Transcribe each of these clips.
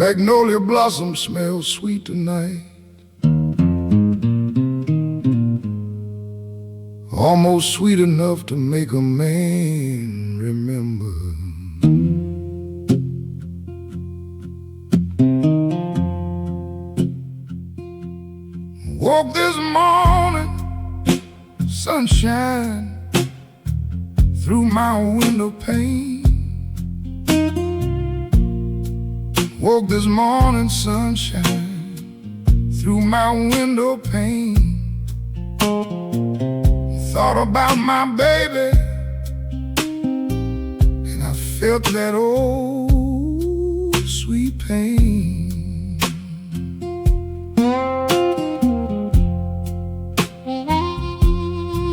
Magnolia blossoms smell sweet tonight, almost sweet enough to make a man remember. Woke this morning, sunshine through my window pane. Woke this morning, sunshine through my window pane. Thought about my baby, and I felt that old sweet pain.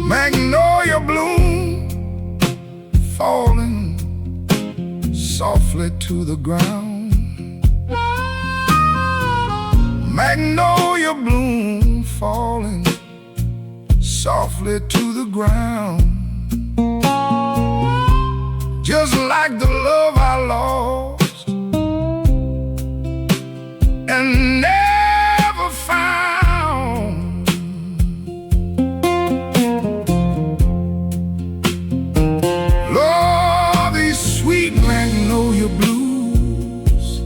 Magnolia bloom falling softly to the ground. Magnolia bloom falling softly to the ground, just like the love I lost and never found. Lord, these sweet magnolia blues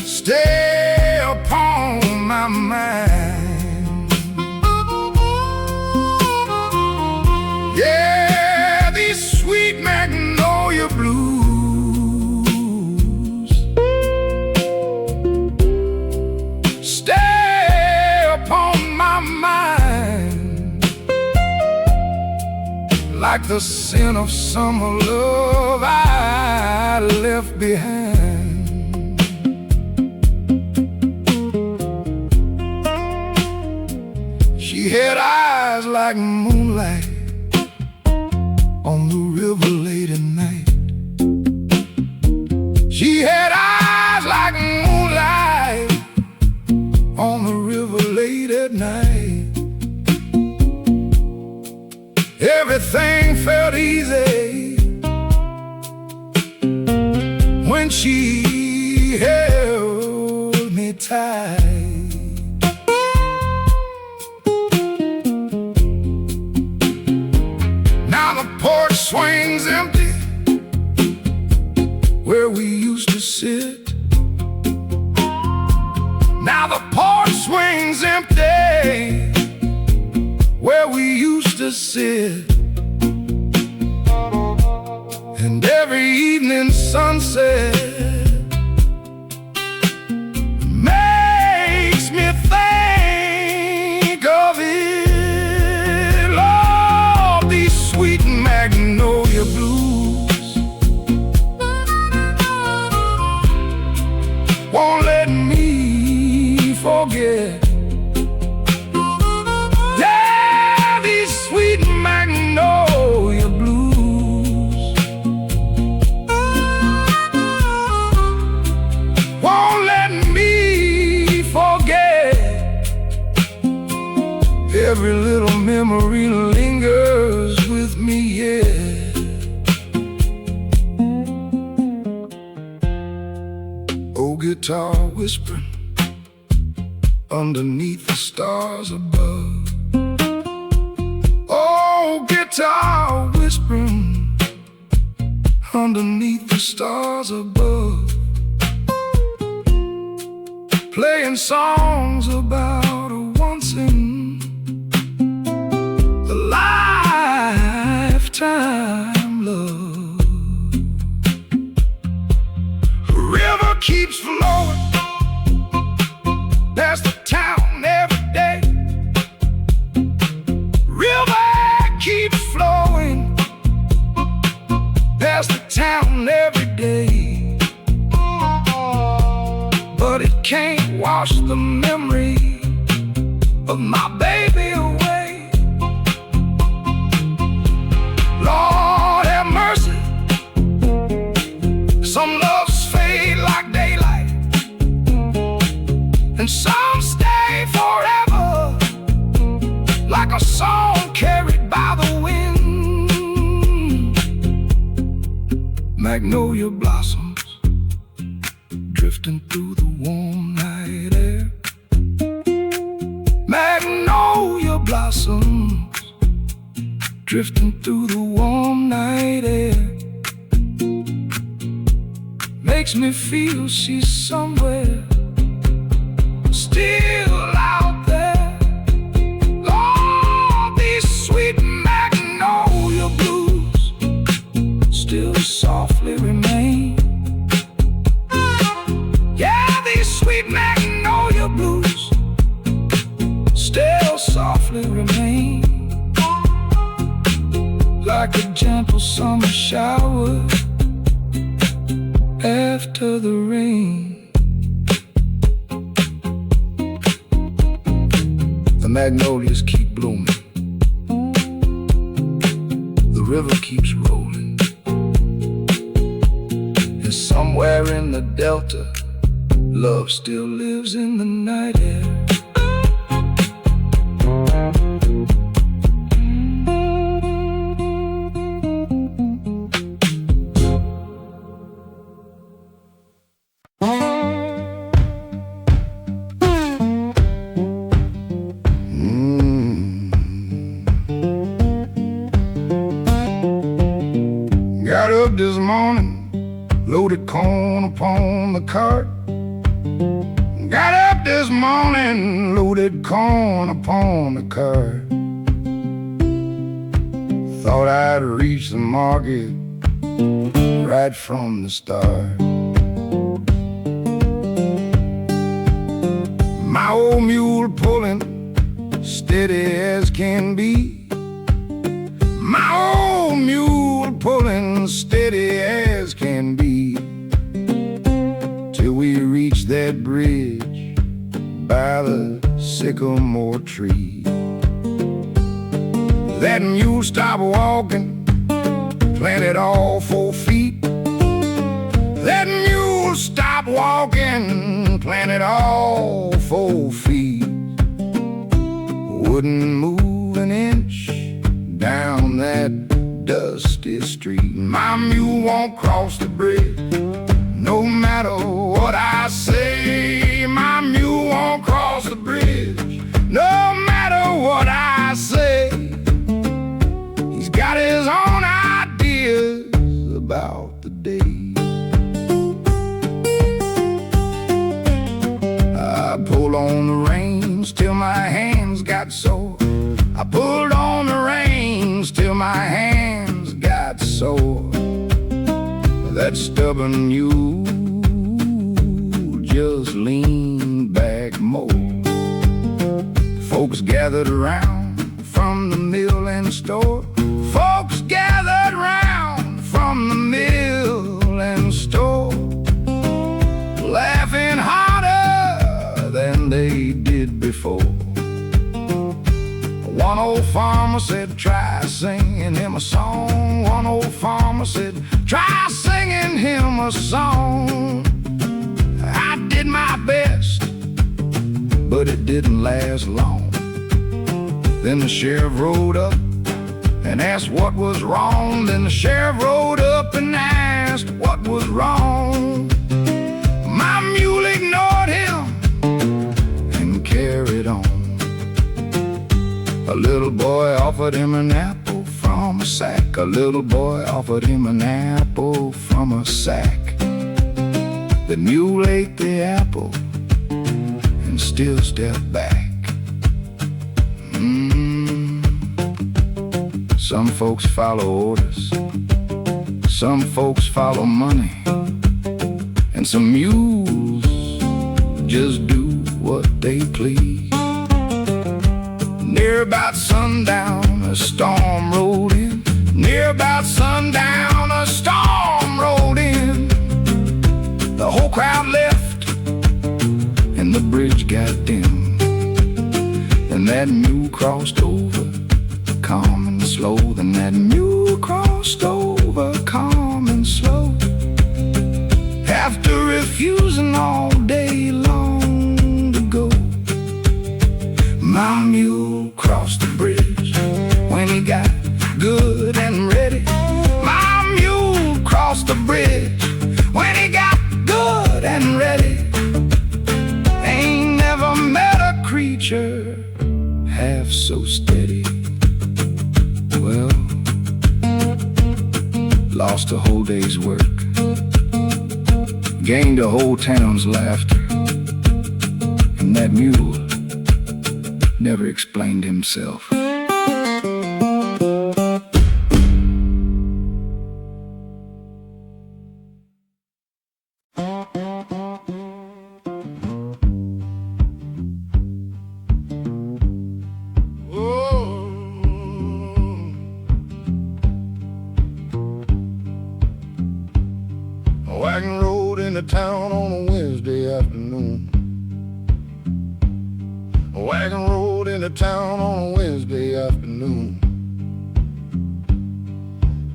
stay upon my mind. Yeah, these sweet magnolia blues stay upon my mind, like the scent of summer love I left behind. She had eyes like moonlight on the river late at night. She had eyes like moonlight on the river late at night. Everything felt easy when she held me tight. Porch swings empty where we used to sit. Now the porch swings empty where we used to sit. And every evening sunset makes me think of it. Lord, these sweet magnolia blues won't let me forget. Yeah, these sweet magnolia blues won't let me forget. Every little memory lingers with me, yeah. Oh, guitar whispering underneath the stars above. Oh, guitar whispering underneath the stars above, playing songs about a once in a lifetime love. River keeps flowing past the town every day. River keeps flowing past the town every day, but it can't wash the memory of my baby away. Lord have mercy, some loves fade like daylight, and some stay forever, like a song carried by the wind. Magnolia blossoms through the warm night air. Magnolia blossoms drifting through the warm night air. Makes me feel she's somewhere still out there. Lord, these sweet magnolia blues still softly remain. Yeah, these sweet magnolia blues still softly remain. Like a gentle summer shower after the rain. The magnolias keep blooming, the river keeps rolling, and somewhere in the delta, love still lives in the night air. Got up this morning, loaded corn upon the cart. Got up this morning, loaded corn upon the cart. Thought I'd reach the market right from the start. My old mule pulling steady as can be. My old mule pulling steady as can be, till we reach that bridge by the sycamore tree. That mule stopped walking, planted all 4 feet. That mule stopped walking, planted all 4 feet. Wouldn't move an inch down that dusty street. My mule won't cross the bridge, no matter what I say. My mule won't cross the bridge, no matter what I say. He's got his own ideas about the day. I pulled on the reins till my hands got sore. I pulled on the reins till my hands got sore. That stubborn mule just leaned back more. Folks gathered around from the mill and store. Folks gathered around from the mill and store, laughing harder than they did before. One old farmer said, try singing him a song. One old farmer said, try singing him a song. I did my best, but it didn't last long. Then the sheriff rode up and asked what was wrong. Then the sheriff rode up and asked what was wrong. My mule ignored him and carried on. A little boy offered him an apple from a sack. A little boy offered him an apple from a sack. The mule ate the apple and still stepped back. Some folks follow orders, some folks follow money, and some mules just do what they please. Near about sundown, a storm rolled in. Near about sundown, a storm rolled in. The whole crowd left, and the bridge got dim. And that mule crossed over, calm and slow. Then that mule crossed over, calm and slow. After refusing all day long to go, my mule crossed the bridge when he got good and ready. My mule crossed the bridge when he got good and ready. so steady. Well, lost a whole day's work, gained a whole town's laughter, and that mule never explained himself. A wagon rode into town on a Wednesday afternoon. A wagon rode into town on a Wednesday afternoon.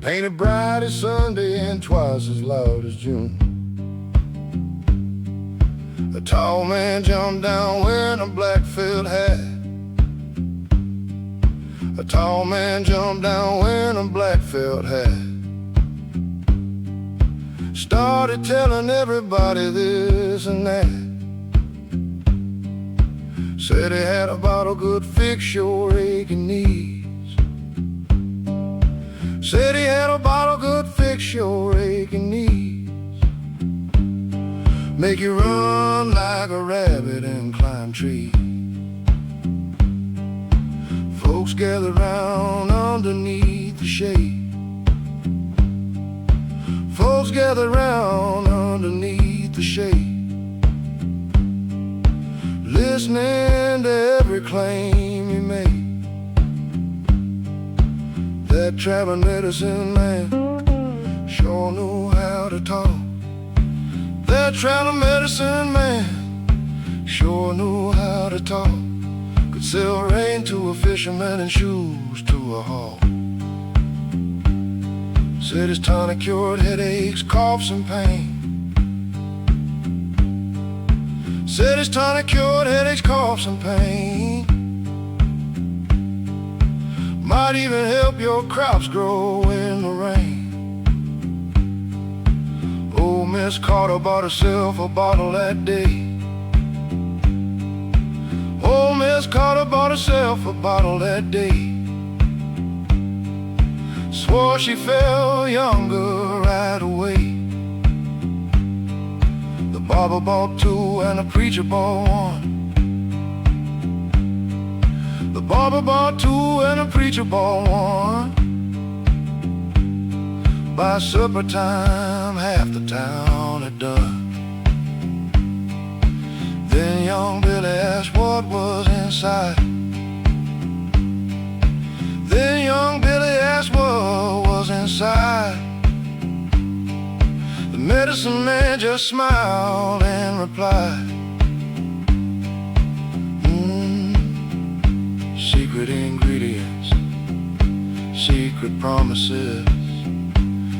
Painted bright as Sunday and twice as loud as June. A tall man jumped down wearing a black felt hat. A tall man jumped down wearing a black felt hat. Started telling everybody this and that. Said he had a bottle good fix your aching knees. Said he had a bottle good fix your aching knees. Make you run like a rabbit and climb trees. Folks gather round underneath the shade. Folks gather round underneath the shade, listening to every claim he made. That traveling medicine man sure knew how to talk. That traveling medicine man sure knew how to talk. Could sell rain to a fisherman and shoes to a hawk. Said his tonic cured headaches, coughs, and pain. Said his tonic cured headaches, coughs, and pain. Might even help your crops grow in the rain. Old Miss Carter bought herself a bottle that day. Old Miss Carter bought herself a bottle that day. Swore she felt younger right away. The barber bought two and the preacher bought one. The barber bought two and the preacher bought one. By supper time, half the town had done. Then young Billy asked what was inside. Then young Billy asked what was inside. The medicine man just smiled and replied, secret ingredients, secret promises,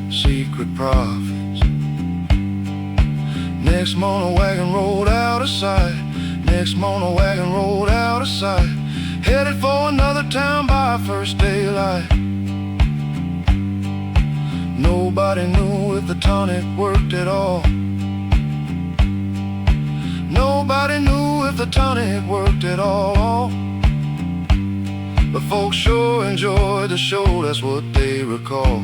secret profits. Next morning a wagon rolled out of sight. Next morning a wagon rolled out of sight, headed for another town by first daylight. Nobody knew if the tonic worked at all. Nobody knew if the tonic worked at all. But folks sure enjoyed the show, that's what they recall.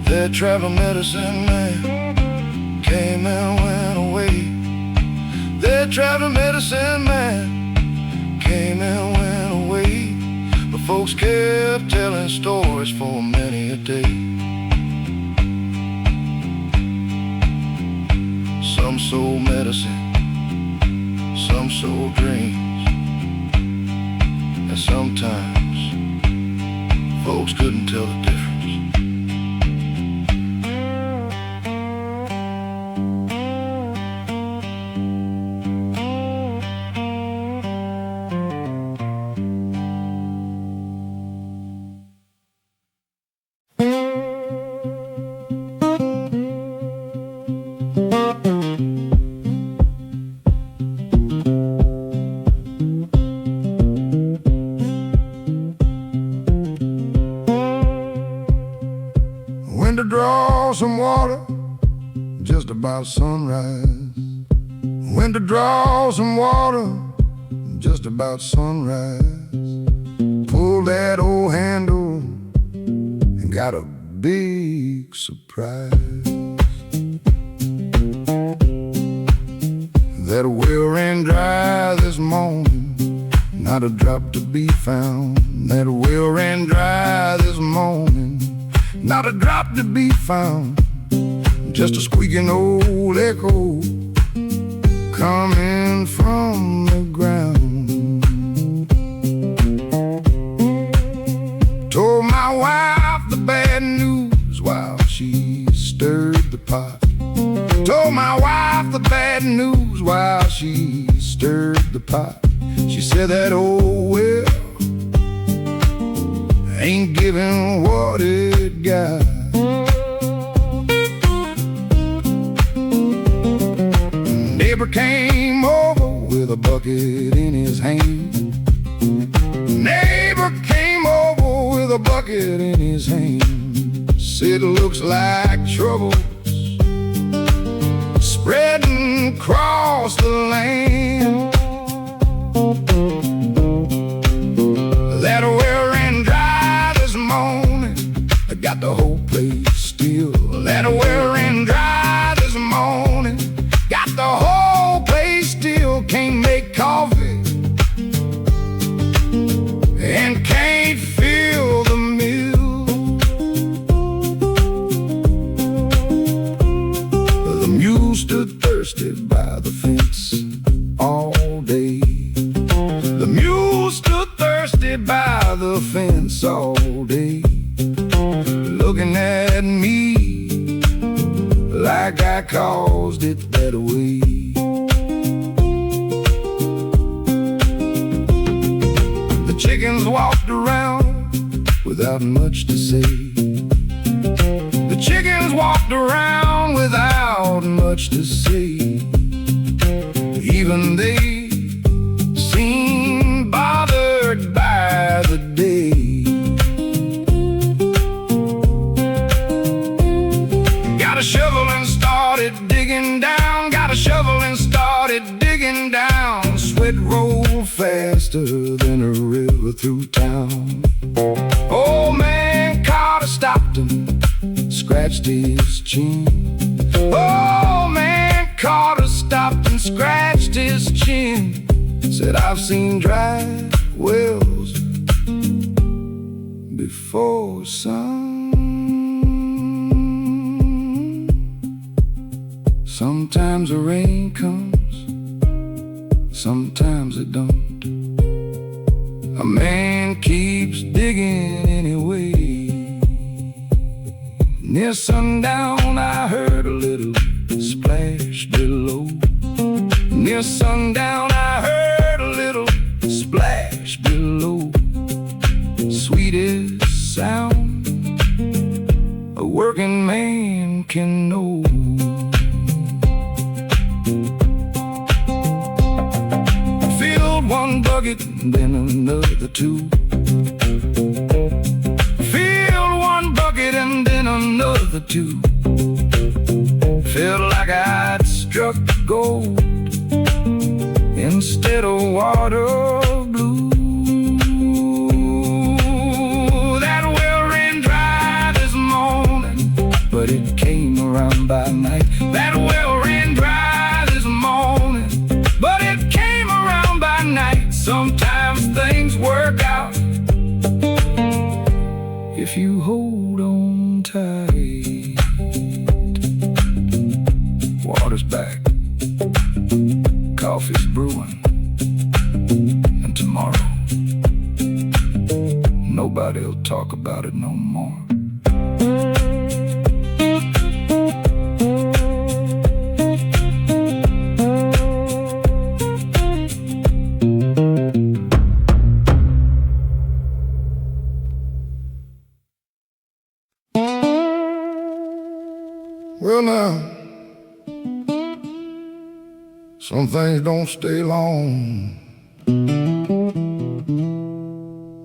That traveling medicine man came and went away. That traveling medicine man came and went away. But folks kept telling stories for many a day. Some sold medicine, some sold dreams, and sometimes folks couldn't tell the difference. Went to draw some water just about sunrise. Went to draw some water just about sunrise. Pulled that old handle and got a big surprise. That well ran dry this morning, not a drop to be found. That well ran dry this morning, not a drop to be found. Just a squeaking old echo coming from the ground. Told my wife the bad news while she stirred the pot. Told my wife the bad news while she stirred the pot. She said that old well ain't giving what it got. Neighbor came over with a bucket in his hand. Neighbor came over with a bucket in his hand. Said it looks like trouble's spreading across the land. That well ran dry this morning, I got the whole place still. That well ran dry this morning, got the whole place still. Can't make coffee and can't fill the mill. The mule stood thirsty by the fence all day. The mule stood thirsty by the fence all day, looking at me like I caused it that way. The chickens walked around without much to say. The chickens walked around without much to say. Even they seemed bothered by the day. Got a shovel and started digging down. Got a shovel and started digging down. Sweat rolled faster than a river through town. Old man Carter stopped him, scratched his chin. Old man Carter stopped and scratched his chin. Said, I've seen dry wells before, son. Sometimes the rain comes, sometimes it don't. A man keeps digging anyway. Near sundown I heard a little splash below. Near sundown I heard a little splash below. Sweetest sound a working man can know. Filled one bucket, then another two. Filled one bucket and then another two. Felt like I'd struck gold instead of water blue. That well ran dry this morning, but it came around by night. That well ran dry this morning, but it came around by night. Sometimes things work out if you hold on tight. Water's back, coffee's brewing, and tomorrow nobody'll talk about it no more. Well now, some things don't stay long.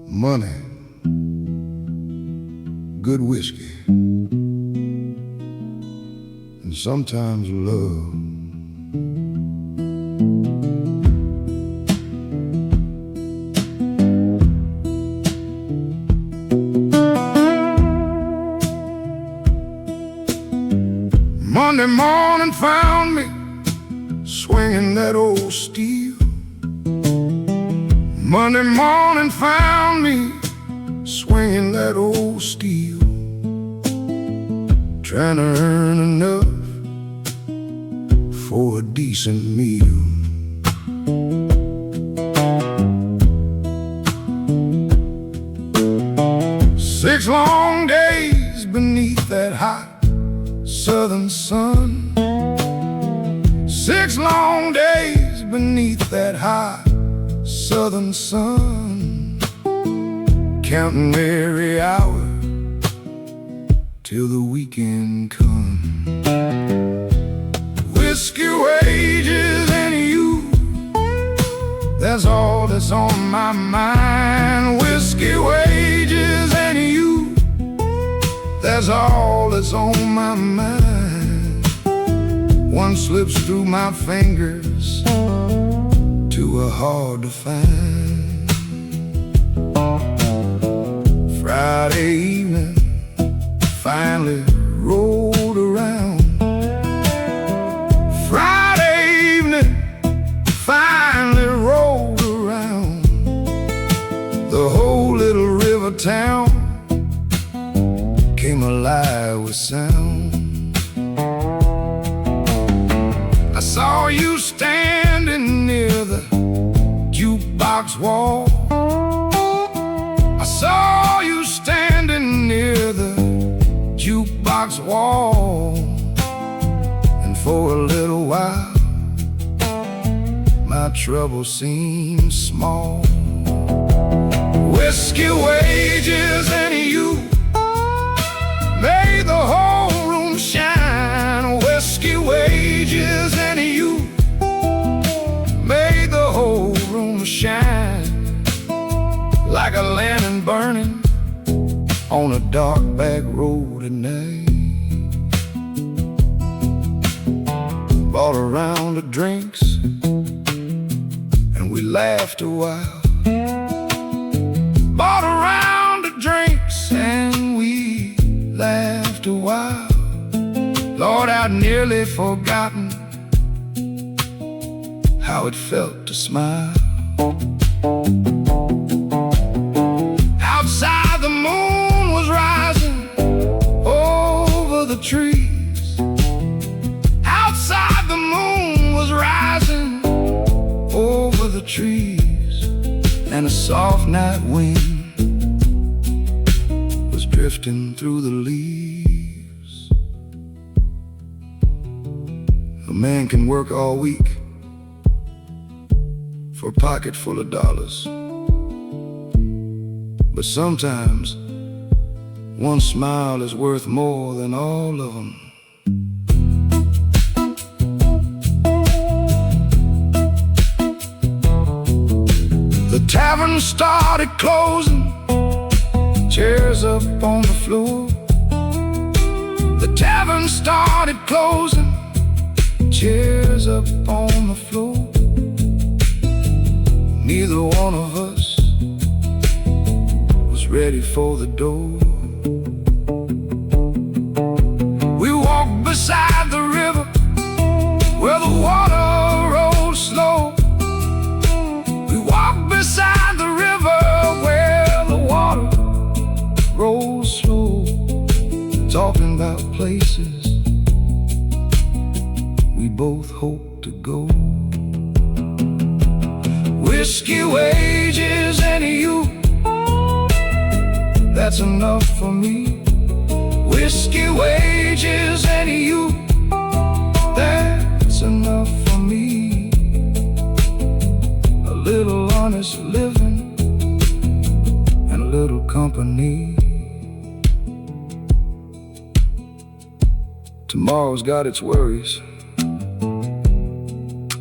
Money, good whiskey, and sometimes love. swinging that old steel. Monday morning found me swinging that old steel, trying to earn enough for a decent meal. 6 long days beneath that hot southern sun. 6 long days beneath that hot southern sun, counting every hour till the weekend comes. Whiskey, wages, and you, that's all that's on my mind. Whiskey, wages, and you, that's all that's on my mind. One slips through my fingers, two are hard to find. Friday evening finally rolled around. Friday evening finally rolled around. The whole little river town came alive with sound. I saw you standing near the jukebox wall. I saw you standing near the jukebox wall. And for a little while my trouble seemed small. Whiskey, wages, and you made the whole room shine. Whiskey, wages, and you made the whole room shine, like a lantern burning on a dark back road at night. Bought a round of drinks and we laughed a while. Bought a round of drinks and we laughed a while. Lord, I'd nearly forgotten how it felt to smile. Outside the moon was rising over the trees. Outside the moon was rising over the trees, and a soft night wind was drifting through the leaves. A man can work all week for a pocket full of dollars, but sometimes one smile is worth more than all of them. The tavern started closing, chairs up on the floor. The tavern started closing, chairs up on the floor. Neither one of us was ready for the door. We walked beside the river where the water rolls slow. We walked beside the river where the water rolls slow, talking about places we both hope to go. Whiskey, wages, and you, that's enough for me. Whiskey, wages, and you, that's enough for me. A little honest living and a little company. Tomorrow's got its worries,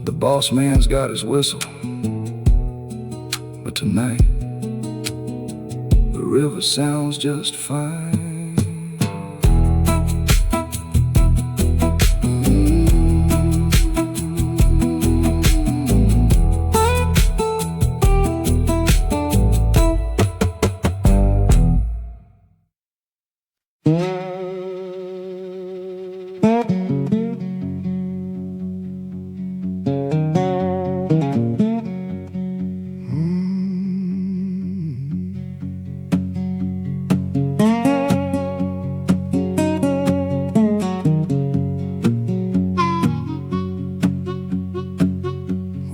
the boss man's got his whistle. But tonight, the river sounds just fine.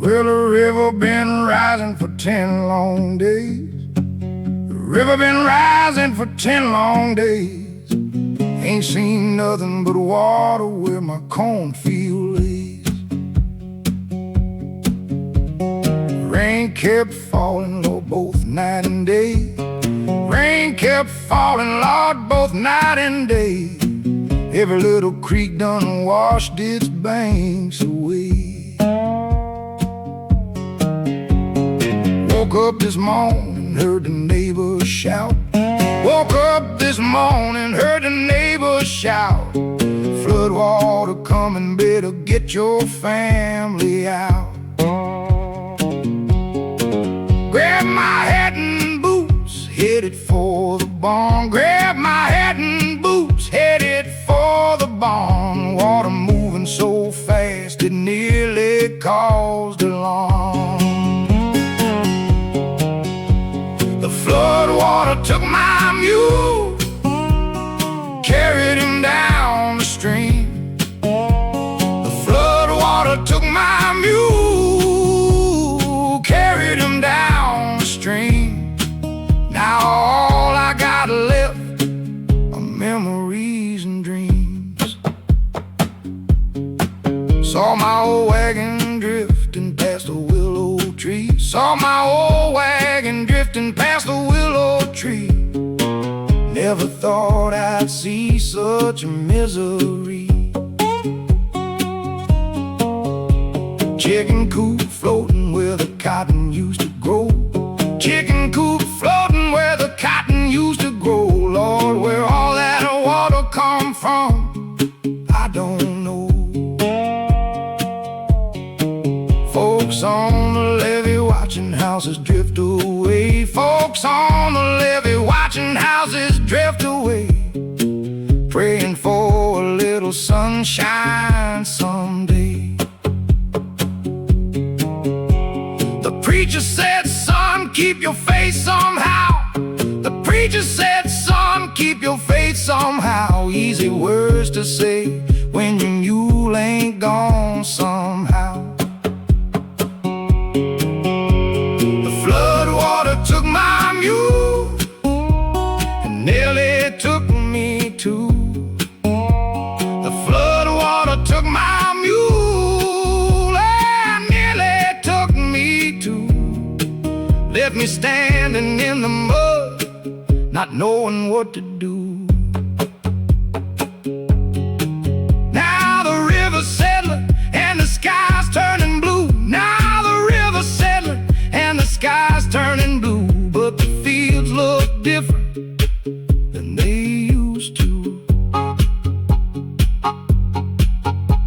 Well, the river been rising for 10 long days. The river been rising for 10 long days. Ain't seen nothing but water where my cornfield lays. Rain kept falling, Lord, both night and day. Rain kept falling, Lord, both night and day. Every little creek done washed its banks away. Woke up this morning, heard the neighbors shout. Woke up this morning, heard the neighbors shout. Flood water coming, better get your family out. Grab my hat and boots, headed for the barn. Grab my hat and boots, headed for the barn. Water moving so fast, it nearly caused alarm. The flood water took my mule, carried him down the stream. The flood water took my mule, carried him down the stream. Now all I got left are memories and dreams. Saw my old wagon drifting past a willow tree. Saw my old wagon drifting past a willow tree. Never thought I'd see such misery. Chicken coop floating where the cotton used to grow. Chicken coop floating where the cotton used to grow. Lord, where all that water come from, I don't know. Folks on the levee watching houses drift away. Folks on the levee watching houses drift away. Praying for a little sunshine someday. The preacher said, son, keep your faith somehow. The preacher said, son, keep your faith somehow. Easy words to say when your mule ain't gone somehow. The flood water took my mule and nearly took me too. The flood water took my mule and nearly took me too. Left me standing in the mud, not knowing what to do. Now the river's settling and the sky's turning blue. Now the river's settling and the sky's turning blue. But the fields look different than they used to.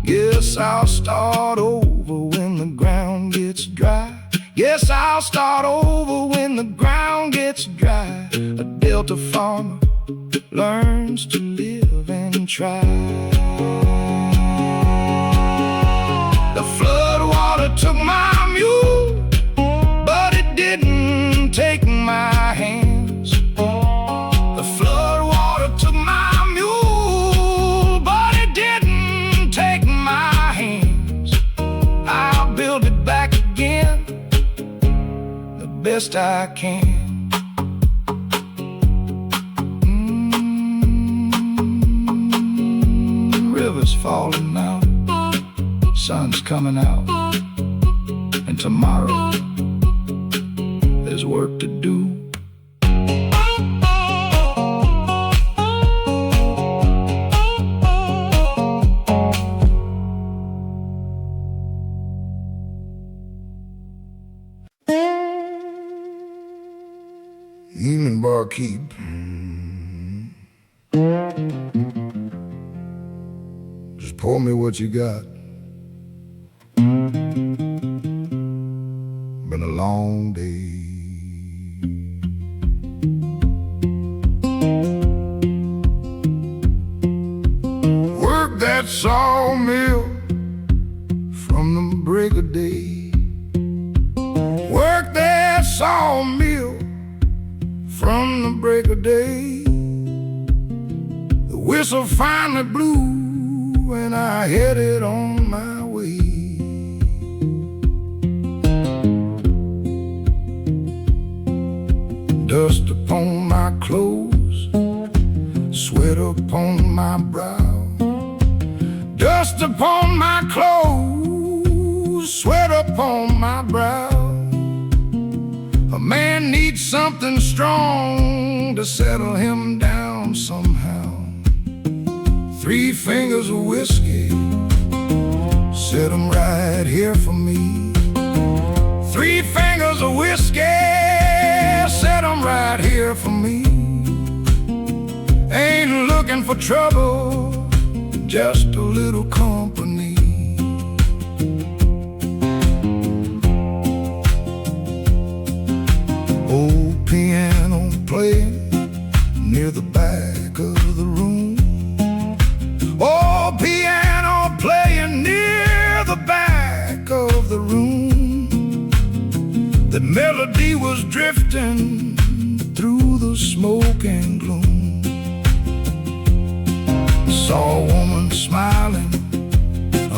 Guess I'll start over when the ground gets dry. Guess I'll start over when the ground gets dry. A Delta farmer learns to live and try. The flood water took my mule, but it didn't take my hands. The flood water took my mule, but it didn't take my hands. I'll build it back again the best I can. River's falling now, sun's coming out, and tomorrow there's work to do. Evening, barkeep. Just pour me what you got. Been a long day. Work that sawmill from the break of day. Work that sawmill from the break of day. The whistle finally blew and I headed on my way. upon my brow. A man needs something strong to settle him down somehow. 3 fingers of whiskey, set 'em right here for me. 3 fingers of whiskey, set 'em right here for me. Ain't looking for trouble, just a little company. Old piano playing near the back of the room. Old piano playing near the back of the room. The melody was drifting through the smoke and gloom. Saw a woman smiling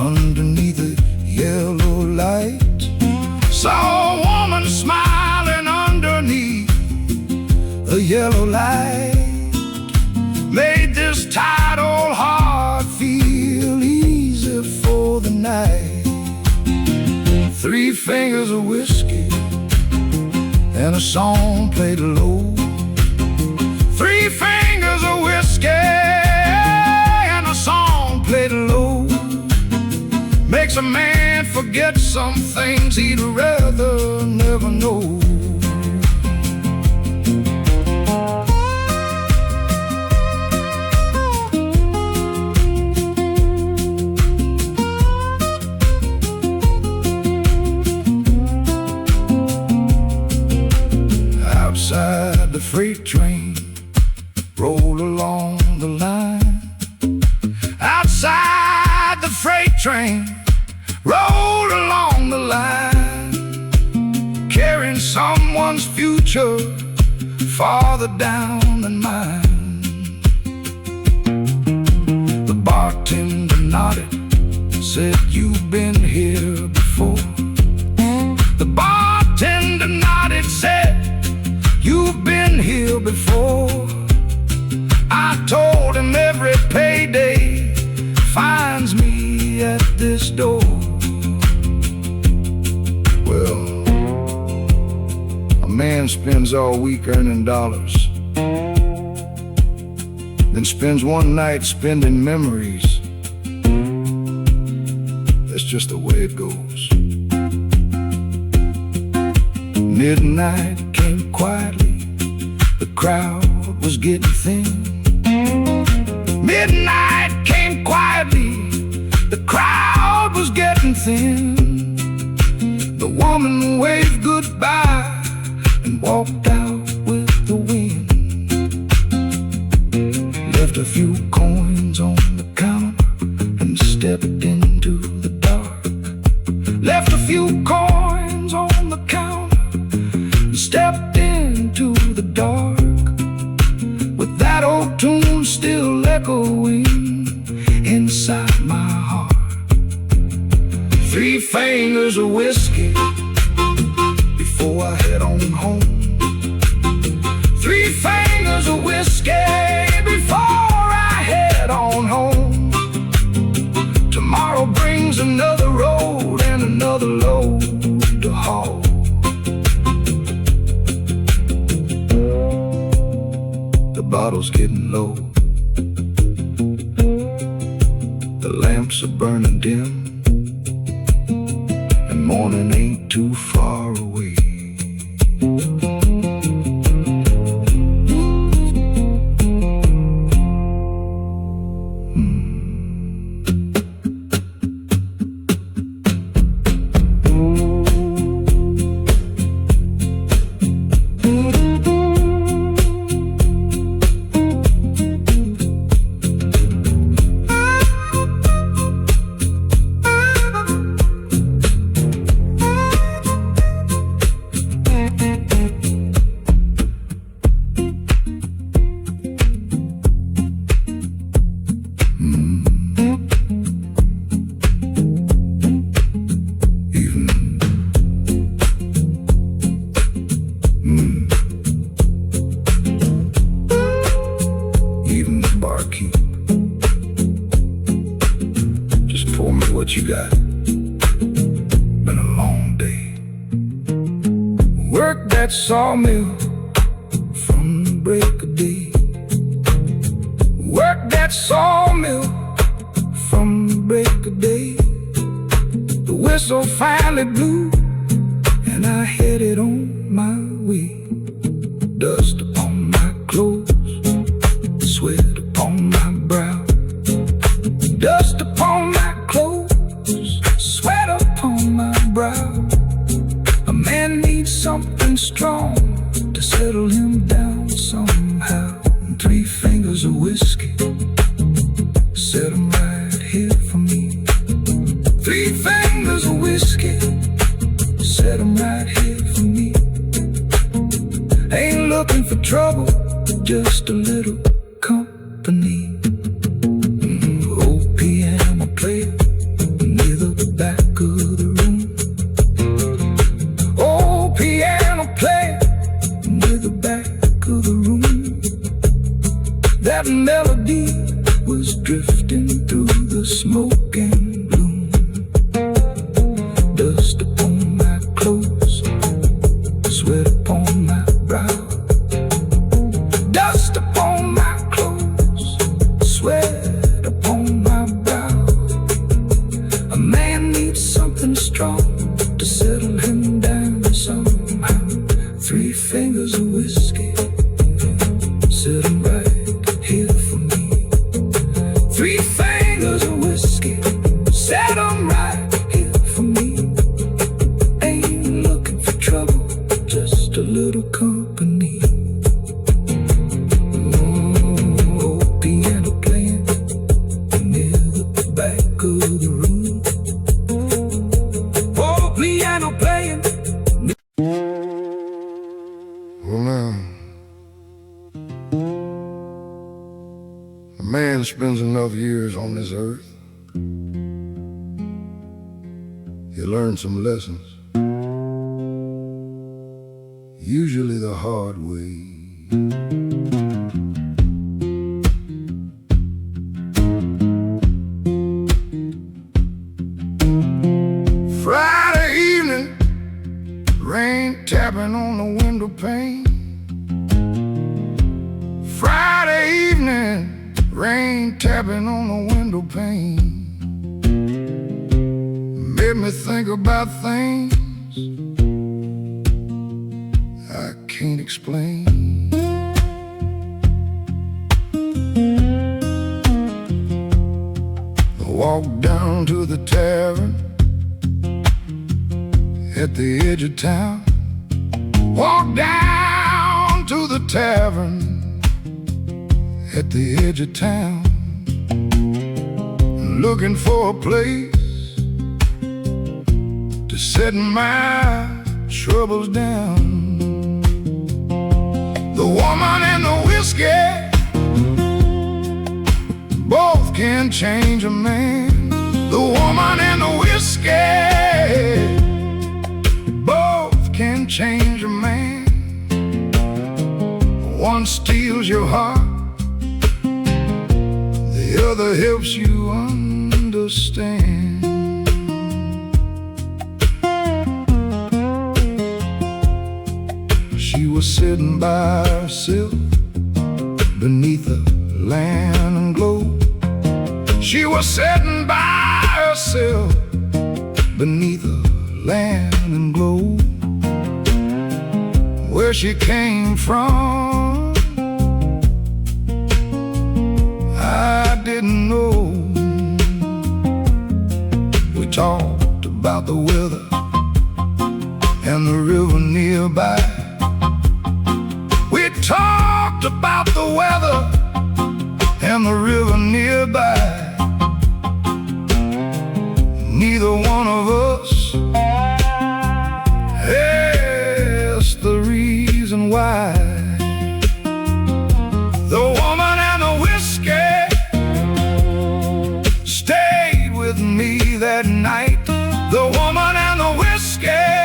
underneath the yellow light. Saw a woman smiling underneath a yellow light. Made this tired old heart feel easy for the night. 3 fingers of whiskey and a song played low. 3 fingers of whiskey and a song played low. Makes a man forget some things he'd rather never know. Outside the freight train rolled along the line. Outside the freight train rolled along the line, carrying someone's future farther down than mine. The bartender nodded, said, "You've been here before." The bartender nodded, said, "You've been here before." I told him every payday finds me at this door. Well, a man spends all week earning dollars, then spends one night spending memories. That's just the way it goes. Midnight came quietly, the crowd was getting thin. Midnight came quietly, the crowd was getting thin. The woman waved goodbye and walked out with the wind. Left a few coins on the counter and stepped into the dark. Left a few coins on the counter and stepped into the dark. With that old tune still echoing inside my heart. 3 fingers of whiskey before I head on home. 3 fingers of whiskey before I head on home. Tomorrow brings another road and another load to haul. The bottle's getting low, the lamps are burning dim, and morning ain't too far away. that sawmill from the break of day. Worked that sawmill from the break of day. The whistle finally blew, and I headed on my way. Dust upon my clothes, sweat upon my brow. Dust upon my clothes, sweat upon my brow. A man needs something strong to settle him down somehow. 3 fingers of whiskey, set 'em right here for me. 3 fingers of whiskey, set 'em right here for me. Ain't looking for trouble, just a little company. Old piano player near the back of the room. Old piano player near the back of the room. That melody was drifting through the smoke and gloom. Dust upon my clothes, sweat upon my brow. Dust upon my clothes, sweat upon my brow. A man needs something strong to settle him down somehow. 3 fingers of whiskey, set 'em right here for me. 3 fingers of whiskey, set 'em right here for me. Ain't looking for trouble, just a little company. Old piano playing near the back of the room. Old piano playing. Well, now, a man spends enough years on this earth, he learns some lessons, usually the hard way. Friday evening, rain tapping on the window pane. Friday evening, rain tapping on the window pane. Made me think about things I can't explain. I walked down to the tavern at the edge of town. Walked down to the tavern at the edge of town, looking for a place to set my troubles down. The woman and the whiskey both can change a man. The woman and the whiskey both can change a man. One steals your heart, the other helps you understand. She was sitting by herself beneath a lantern glow. She was sitting by herself beneath a lantern glow. Where she came from, I didn't know. We talked about the weather and the river nearby. We talked about the weather and the river nearby. Neither one of us asked the reason why. The woman and the whiskey stayed with me that night. The woman and the whiskey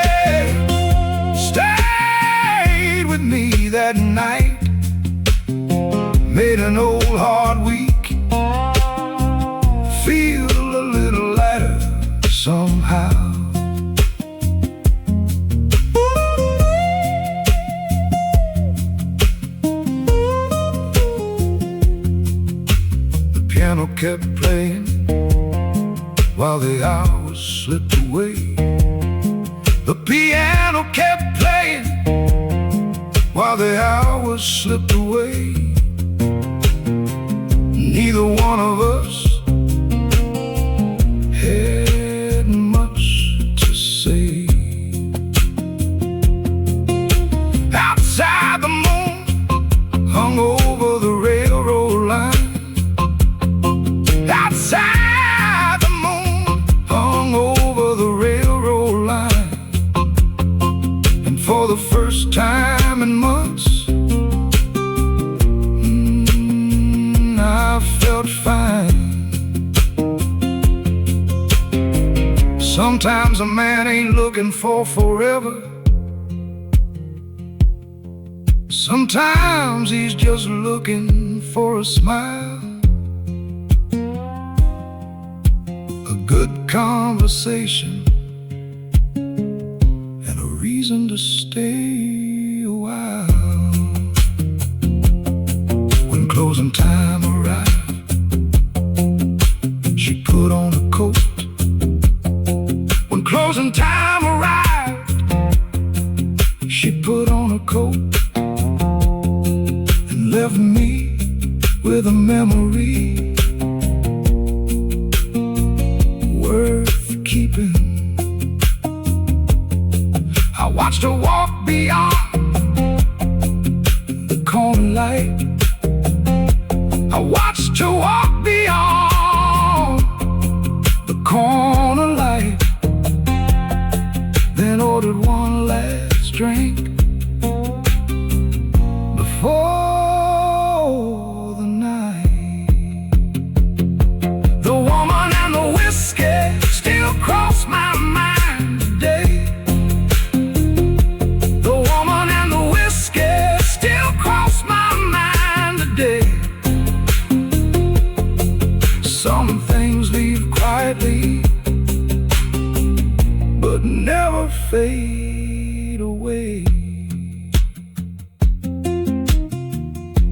stayed with me that night. Made an old hard week feel a little lighter somehow. kept playing while the hours slipped away. The piano kept playing while the hours slipped away. Neither one of us had much to say. Outside, the moon hung over the railroad line. Outside, the moon hung over the railroad line. And for the first time in months, I felt fine. Sometimes a man ain't looking for forever. Sometimes he's just looking for a smile, a good conversation, and a reason to stay a while. When closing time arrived, she put on a coat. When closing time arrived, she put on a coat and left me with a memory worth keeping. I watched her walk beyond the corner light. I watched her walk beyond the corner light, then ordered one last drink before the night. The woman and the whiskey still cross my mind today. The woman and the whiskey still cross my mind today. Some things leave quietly, but never fade away.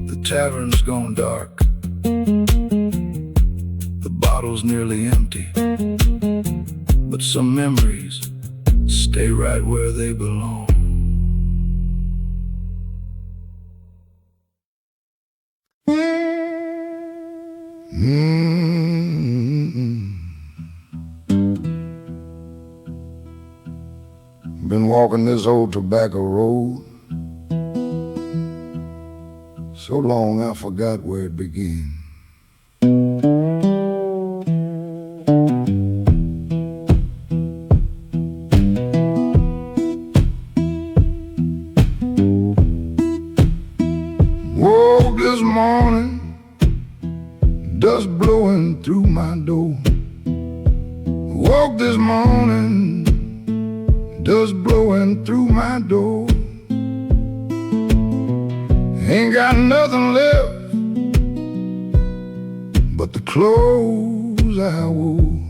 The tavern's gone dark, the bottle's nearly empty, but some memories stay right where they belong. Been walking this old tobacco road so long I forgot where it began. Woke this morning, dust blowing through my door. Woke this morning, dust blowing through my door. Ain't got nothing left but the clothes I wore.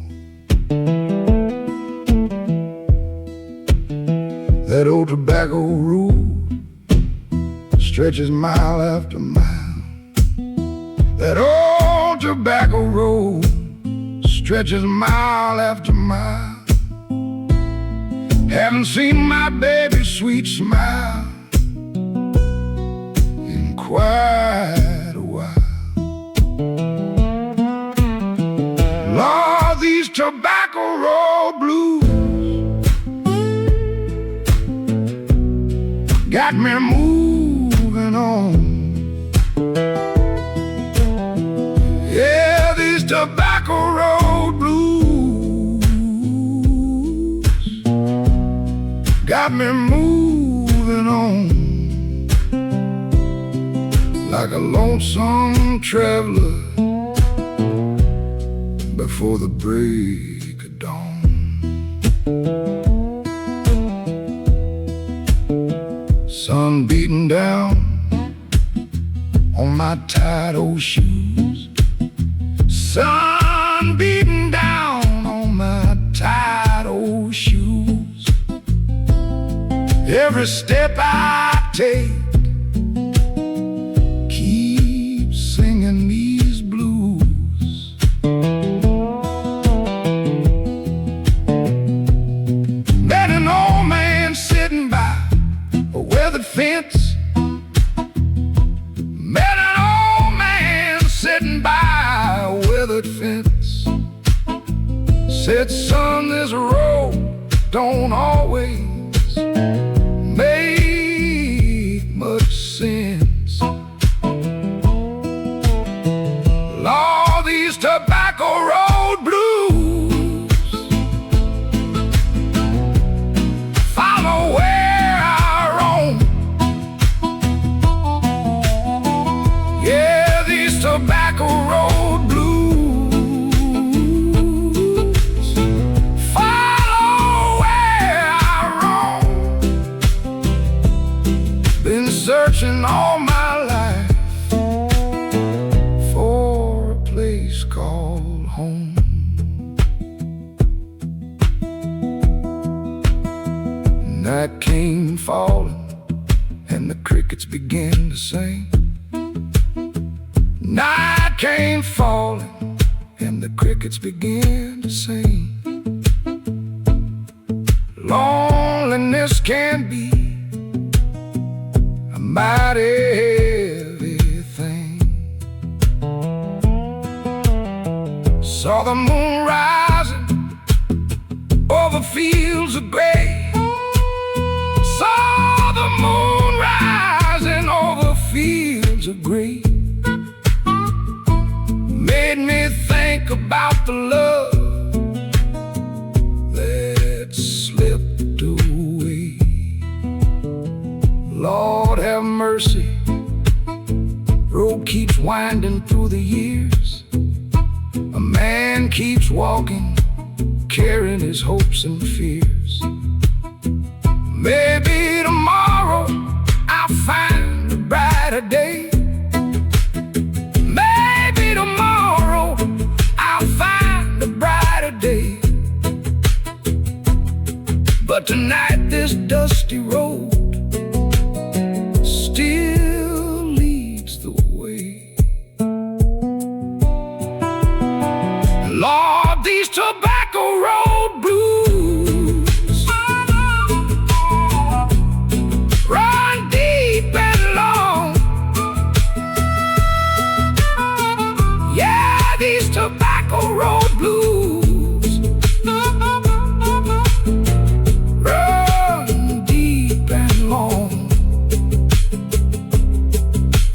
That old tobacco road stretches mile after mile. That old tobacco road stretches mile after mile. Haven't seen my baby's sweet smile in quite a while. Lord, these tobacco road blues got me moving on. Yeah, these tobacco road blues got me moving on, like a lonesome traveler before the break of dawn. Sun beating down on my tight old shoes. Sun beating down on my tight old shoes. Every step I take keeps singing these blues. always make much sense. Lord, these tobacco road blues follow where I roam. Yeah, these tobacco road blues follow where I roam. Been searching all my life for a place called home. Night came falling and the crickets began to sing. Night came falling and the crickets began to sing. Loneliness can be a mighty heavy thing. Saw the moon rising over fields of gray. Saw the moon rising over fields of gray. Made me think about the love that slipped away. Lord have mercy, road keeps winding through the years. A man keeps walking, carrying his hopes and fears. Maybe tomorrow I'll find a brighter day. Maybe tomorrow I'll find a brighter day. But tonight this dusty road still leads the way. Lord, these tobacco road blues run deep and long. Yeah, these tobacco road blues run deep and long.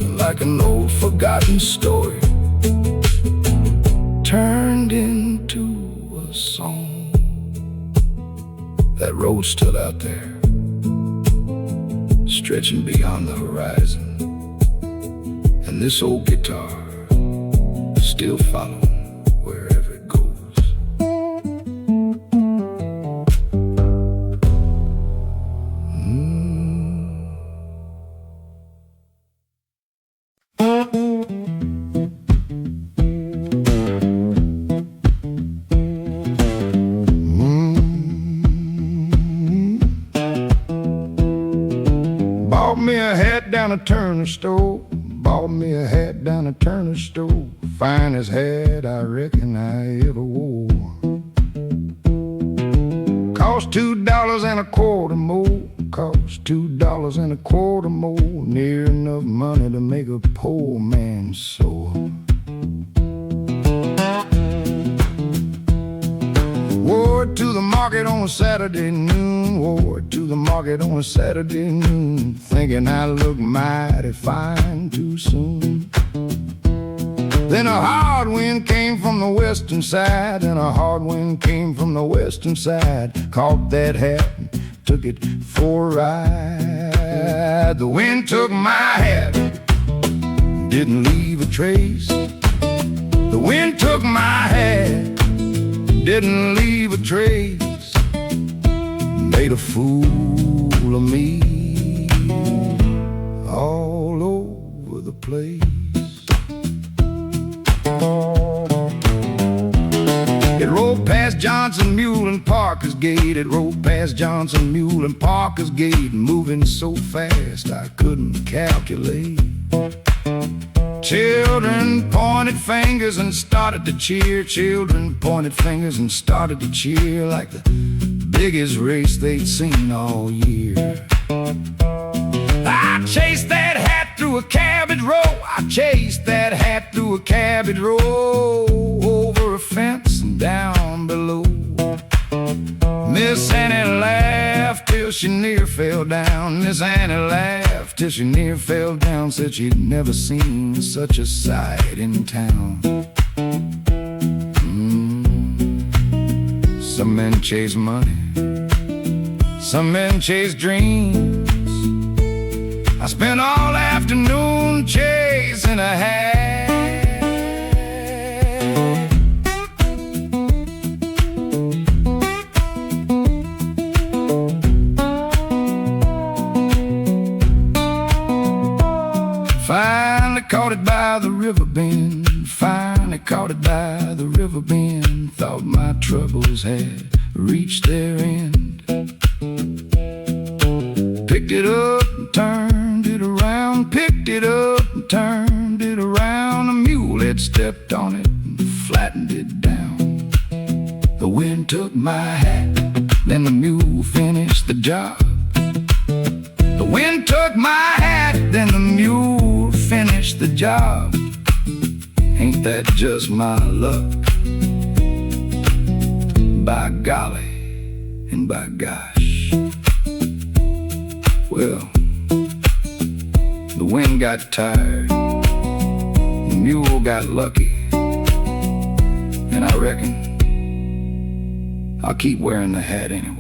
Like an old forgotten story turned into a song. That road stood out there, stretching beyond the horizon, and this old guitar still following wherever it goes. Bought me a hat down a Turner store. Bought me a hat down a Turner store. Finest hat I reckon I ever wore. Cost $2.25 more. Cost $2.25 more. Near enough money to make a poor man sore. Wore it to the market on a Saturday noon. Wore it to the market on a Saturday noon, thinking I looked mighty fine too soon. Then a hard wind came from the western side. Then a hard wind came from the western side. Caught that hat and took it for a ride. The wind took my hat, didn't leave a trace. The wind took my hat, didn't leave a trace. Made a fool of me all over the place. It rolled past Johnson, Mule, and Parker's Gate. It rolled past Johnson, Mule, and Parker's Gate, moving so fast I couldn't calculate. Children pointed fingers and started to cheer. Children pointed fingers and started to cheer like the biggest race they'd seen all year. I chased that hat through a cabbage row. I chased that hat through a cabbage row, over a fence and down below. Miss Annie laughed she near fell down. Miss Annie laughed till she near fell down. Said she'd never seen such a sight in town. Some men chase money, some men chase dreams. I spent all afternoon chasing a hat. Finally caught it by the river bend. Finally caught it by the river bend. Thought my troubles had reached their end. Picked it up and turned it around. Picked it up and turned it around. A mule had stepped on it and flattened it down. The wind took my hat, then the mule finished the job. The wind took my hat, then the mule finished the job. Ain't that just my luck? By golly and by gosh. Well, the wind got tired, the mule got lucky, and I reckon I'll keep wearing the hat anyway.